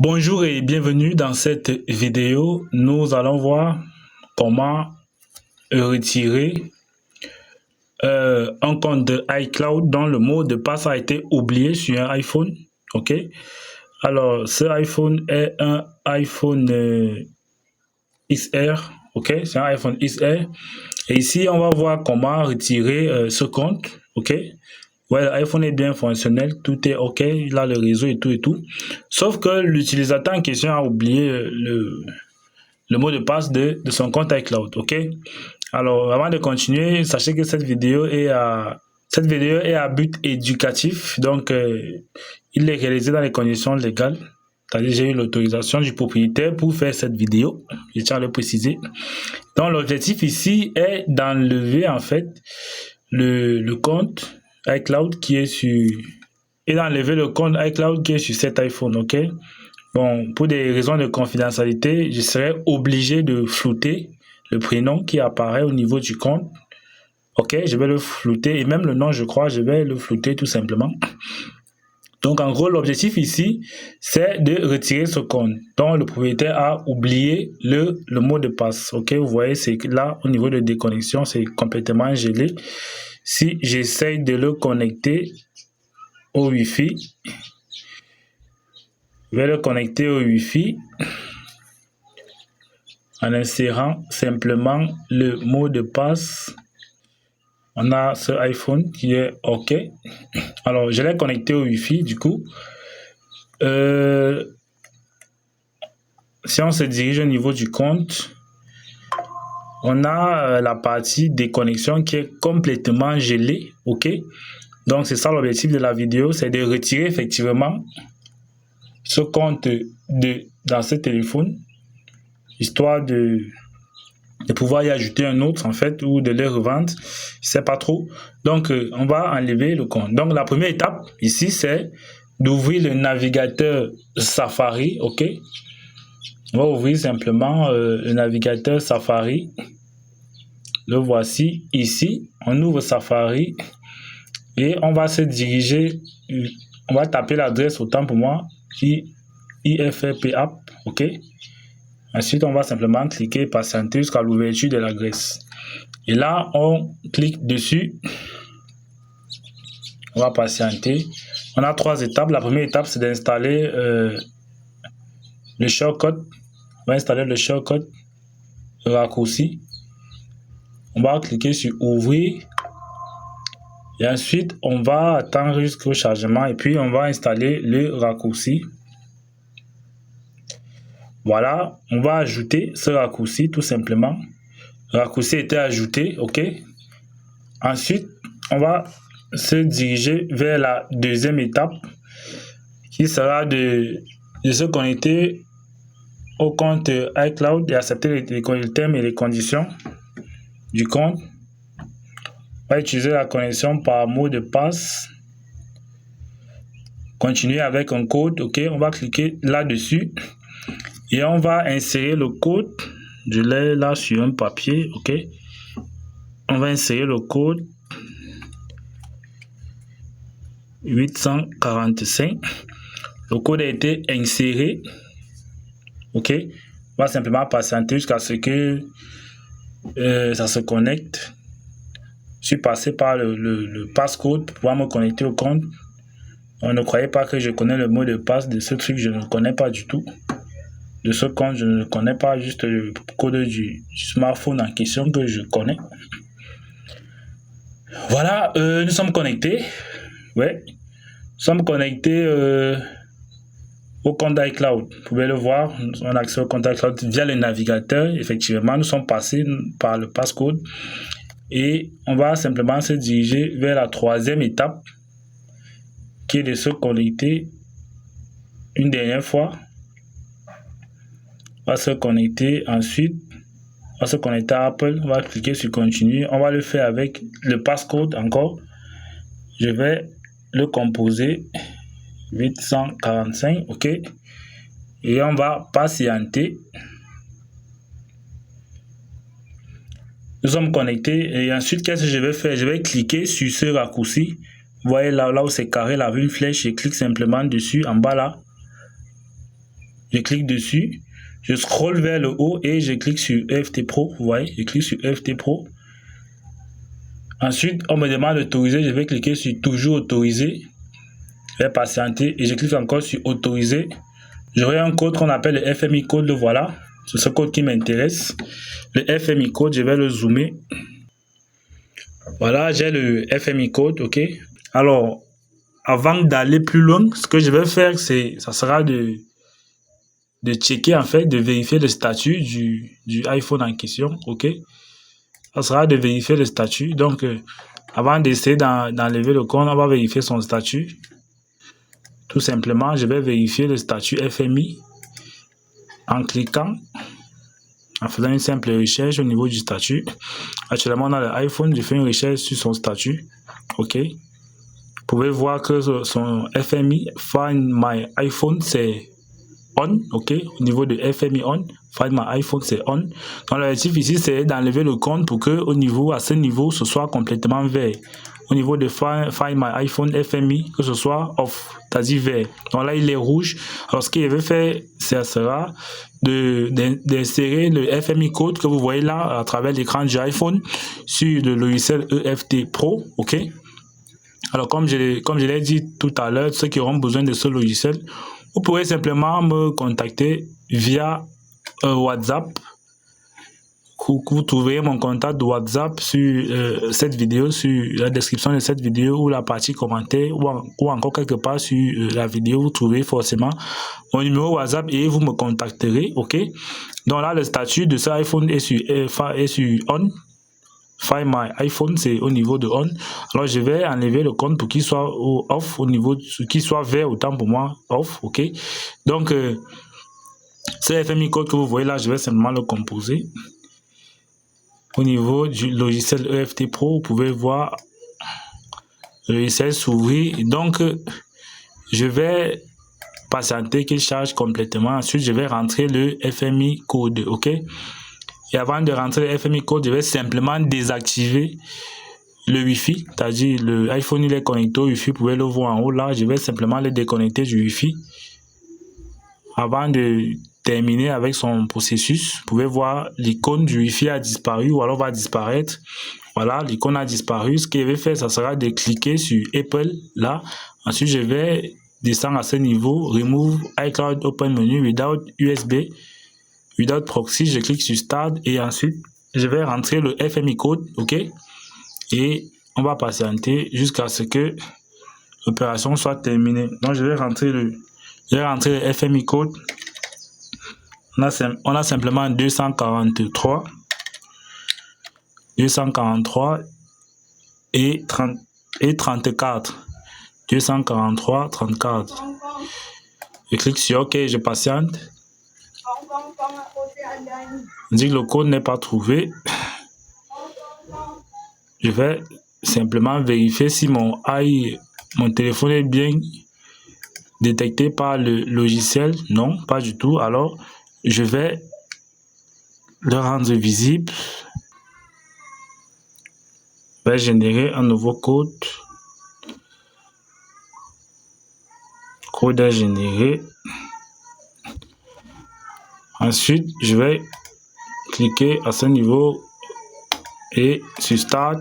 Bonjour et bienvenue dans cette vidéo. Nous allons voir comment retirer un compte de iCloud dont le mot de passe a été oublié sur un iPhone. Ok. Alors, ce iPhone est un iPhone XR. Ok, c'est un iPhone XR. Et ici, on va voir comment retirer ce compte. Ok. Ouais, l'iPhone est bien fonctionnel, tout est OK, il a le réseau et tout et tout. Sauf que l'utilisateur en question a oublié le mot de passe de son compte iCloud, OK? Alors, avant de continuer, sachez que cette vidéo est à but éducatif, donc il est réalisé dans les conditions légales. C'est-à-dire, j'ai eu l'autorisation du propriétaire pour faire cette vidéo, je tiens à le préciser. Donc, l'objectif ici est d'enlever en fait le compte iCloud qui est sur et d'enlever le compte iCloud qui est sur cet iPhone, ok? Bon, pour des raisons de confidentialité, je serai obligé de flouter le prénom qui apparaît au niveau du compte. Ok, je vais le flouter et même le nom, je crois, je vais le flouter tout simplement. Donc, en gros, l'objectif ici, c'est de retirer ce compte dont le propriétaire a oublié le mot de passe. Ok, vous voyez, c'est là, au niveau de déconnexion, c'est complètement gelé. Si j'essaye de le connecter au Wi-Fi, je vais le connecter au Wi-Fi en insérant simplement le mot de passe. On a ce iPhone qui est OK. Alors, je l'ai connecté au Wi-Fi, du coup. Si on se dirige au niveau du compte, on a la partie déconnexion qui est complètement gelée. OK. Donc, c'est ça l'objectif de la vidéo, c'est de retirer effectivement ce compte dans ce téléphone, histoire de pouvoir y ajouter un autre en fait, ou de le revendre, je sais pas trop. Donc, on va enlever le compte. Donc, la première étape ici, c'est d'ouvrir le navigateur Safari, ok? On va ouvrir simplement le navigateur Safari. Le voici ici. On ouvre Safari et on va se diriger, on va taper l'adresse, autant pour moi, IFRP app, ok? Ensuite, on va simplement cliquer patienter jusqu'à l'ouverture de l'adresse. Et là, on clique dessus. On va patienter. On a trois étapes. La première étape, c'est d'installer le shortcut. On va installer le shortcut, le raccourci. On va cliquer sur ouvrir. Et ensuite, on va attendre jusqu'au chargement. Et puis, on va installer le raccourci. Voilà, on va ajouter ce raccourci tout simplement. Le raccourci était ajouté, ok. Ensuite, on va se diriger vers la deuxième étape qui sera de se connecter au compte iCloud et accepter les termes et les conditions du compte. On va utiliser la connexion par mot de passe. Continuer avec un code, ok. On va cliquer là-dessus. Et on va insérer le code. Je l'ai là sur un papier, ok. On va insérer le code 845. Le code a été inséré, ok. On va simplement patienter jusqu'à ce que ça se connecte. Je suis passé par le passcode pour pouvoir me connecter au compte. On ne croyait pas que je connais le mot de passe de ce truc, je ne le connais pas du tout. De ce compte, je ne le connais pas, juste le code du smartphone en question que je connais. Voilà, nous sommes connectés. Ouais, nous sommes connectés au compte iCloud. Vous pouvez le voir, on a accès au compte iCloud via le navigateur. Effectivement, nous sommes passés par le passcode et on va simplement se diriger vers la troisième étape qui est de se connecter une dernière fois. On va se connecter ensuite, on va se connecter à Apple, on va cliquer sur continuer, on va le faire avec le passcode encore. Je vais le composer 845, ok, et on va patienter. Nous sommes connectés et ensuite qu'est-ce que je vais faire? Je vais cliquer sur ce raccourci. Vous voyez là où c'est carré, là, avec une flèche, je clique simplement dessus en bas là. je clique dessus, je scrolle vers le haut et je clique sur EFT Pro. Vous voyez, je clique sur EFT Pro. Ensuite, on me demande d'autoriser, je vais cliquer sur toujours autoriser. Je vais patienter et je clique encore sur autoriser. J'aurai un code qu'on appelle le FMI code, le voilà. C'est ce code qui m'intéresse. Le FMI code, je vais le zoomer. Voilà, j'ai le FMI code, ok. Alors, avant d'aller plus loin, ce que je vais faire, ça sera de checker, en fait, de vérifier le statut du iPhone en question, ok. Ça sera de vérifier le statut. Donc, avant d'essayer d'enlever le compte, on va vérifier son statut. Tout simplement, je vais vérifier le statut FMI en cliquant, en faisant une simple recherche au niveau du statut. Actuellement, on a l'iPhone, je fais une recherche sur son statut. OK. Vous pouvez voir que son FMI, Find My iPhone, c'est on. OK. Au niveau de FMI on, Find My iPhone, c'est on. Donc, l'objectif ici, c'est d'enlever le compte pour que à ce niveau, ce soit complètement vert. Au niveau de Find My iPhone FMI, que ce soit off, c'est-à-dire vert. Donc là, il est rouge. Alors, ce qu'il veut faire, ça sera d'insérer le FMI code que vous voyez là à travers l'écran du iPhone sur le logiciel EFT Pro. OK. Alors, comme je l'ai dit tout à l'heure, ceux qui auront besoin de ce logiciel, vous pourrez simplement me contacter via WhatsApp. Vous trouverez mon contact de WhatsApp sur cette vidéo, sur la description de cette vidéo ou la partie commentaire ou encore quelque part sur la vidéo. Vous trouverez forcément mon numéro WhatsApp et vous me contacterez. OK. Donc là, le statut de cet iPhone est sur on. Find My iPhone, c'est au niveau de on. Alors, je vais enlever le compte pour qu'il soit off, au niveau qu'il soit vert, autant pour moi, off. OK. Donc, ce FMI code que vous voyez là, je vais simplement le composer. Au niveau du logiciel EFT Pro, vous pouvez voir le logiciel s'ouvrir. Donc, je vais patienter qu'il charge complètement. Ensuite, je vais rentrer le FMI code. OK. Et avant de rentrer le FMI code, je vais simplement désactiver le Wi-Fi. C'est-à-dire, le iPhone, il est connecté au Wi-Fi. Vous pouvez le voir en haut là. Je vais simplement le déconnecter du Wi-Fi. Avant de terminer avec son processus, vous pouvez voir l'icône du Wi-Fi a disparu ou alors va disparaître. Voilà, l'icône a disparu. Ce que je vais faire, ça sera de cliquer sur Apple là. Ensuite, je vais descendre à ce niveau, Remove iCloud Open Menu without USB, without proxy. Je clique sur Start et ensuite, je vais rentrer le FMI code, OK? Et on va patienter jusqu'à ce que l'opération soit terminée. Donc, je vais rentrer le FMI code. On a simplement 243 et 34. 243, 34. Je clique sur OK, je patiente. On dit que le code n'est pas trouvé. Je vais simplement vérifier si mon téléphone est bien détecté par le logiciel. Non, pas du tout. Alors, je vais le rendre visible. Je vais générer un nouveau code. Code à générer. Ensuite, je vais cliquer à ce niveau et sur Start.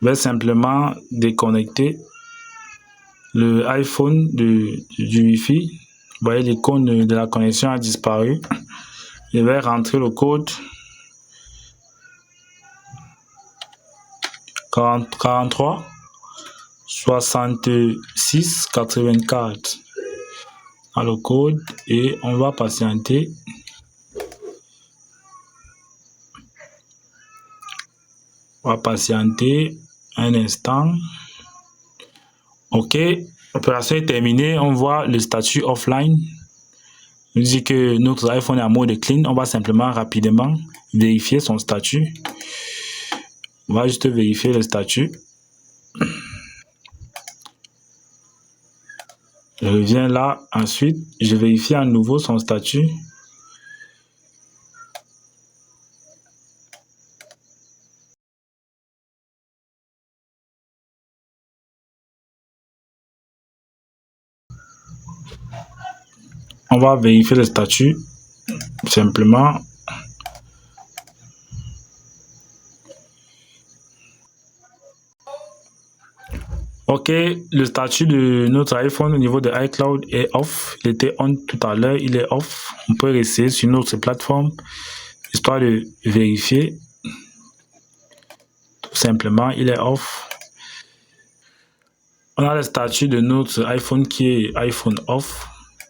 Je vais simplement déconnecter le iPhone du Wi-Fi. Vous voyez, l'icône de la connexion a disparu. Je vais rentrer le code 43 66 84 dans le code et on va patienter. On va patienter un instant. OK, l'opération est terminée. On voit le statut offline. Il dit que notre iPhone est en mode clean. On va simplement rapidement vérifier son statut. On va juste vérifier le statut. Je reviens là. Ensuite, je vérifie à nouveau son statut. on va vérifier le statut simplement. Ok, le statut de notre iPhone au niveau de iCloud est off. Il était on tout à l'heure, il est off. On peut essayer sur notre plateforme histoire de vérifier. Tout simplement, il est off. On a le statut de notre iPhone qui est iPhone off.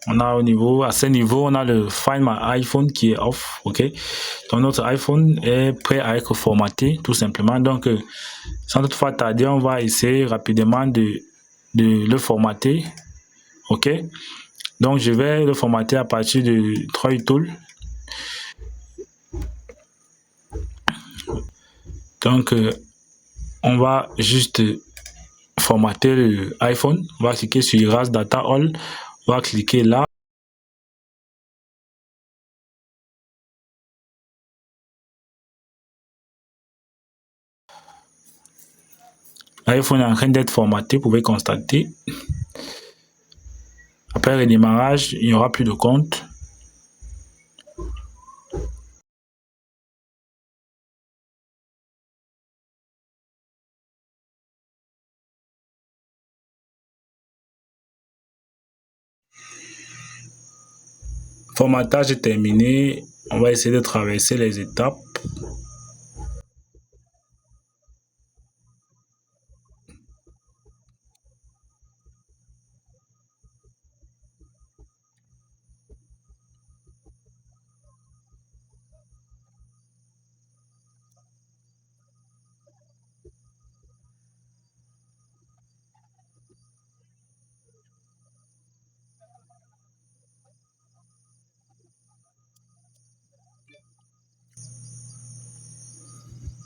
On a à ce niveau, on a le Find My iPhone qui est off. Ok, donc notre iPhone est prêt à être formaté tout simplement. Donc, sans toutefois tarder, on va essayer rapidement de le formater. Ok, donc je vais le formater à partir de TroyTool. Donc, on va juste formater l'iPhone. On va cliquer sur Erase Data All. On va cliquer là. L'iPhone est en train d'être formaté, vous pouvez constater. Après le démarrage, il n'y aura plus de compte. Formatage est terminé. On va essayer de traverser les étapes.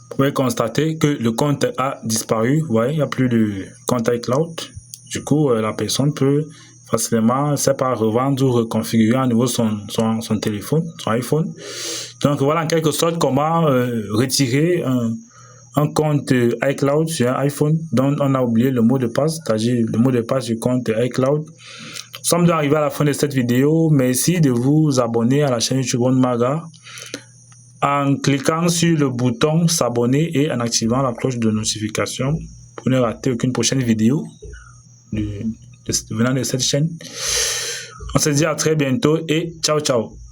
Vous pouvez constater que le compte a disparu. Vous voyez, il n'y a plus de compte iCloud. Du coup, la personne peut facilement, c'est pas revendre ou reconfigurer à nouveau son téléphone, son iPhone. Donc voilà en quelque sorte comment retirer un compte iCloud sur un iPhone dont on a oublié le mot de passe, c'est-à-dire le mot de passe du compte iCloud. Nous sommes arrivés à la fin de cette vidéo. Merci de vous abonner à la chaîne YouTube Maga en cliquant sur le bouton s'abonner et en activant la cloche de notification pour ne rater aucune prochaine vidéo venant de cette chaîne. On se dit à très bientôt et ciao ciao.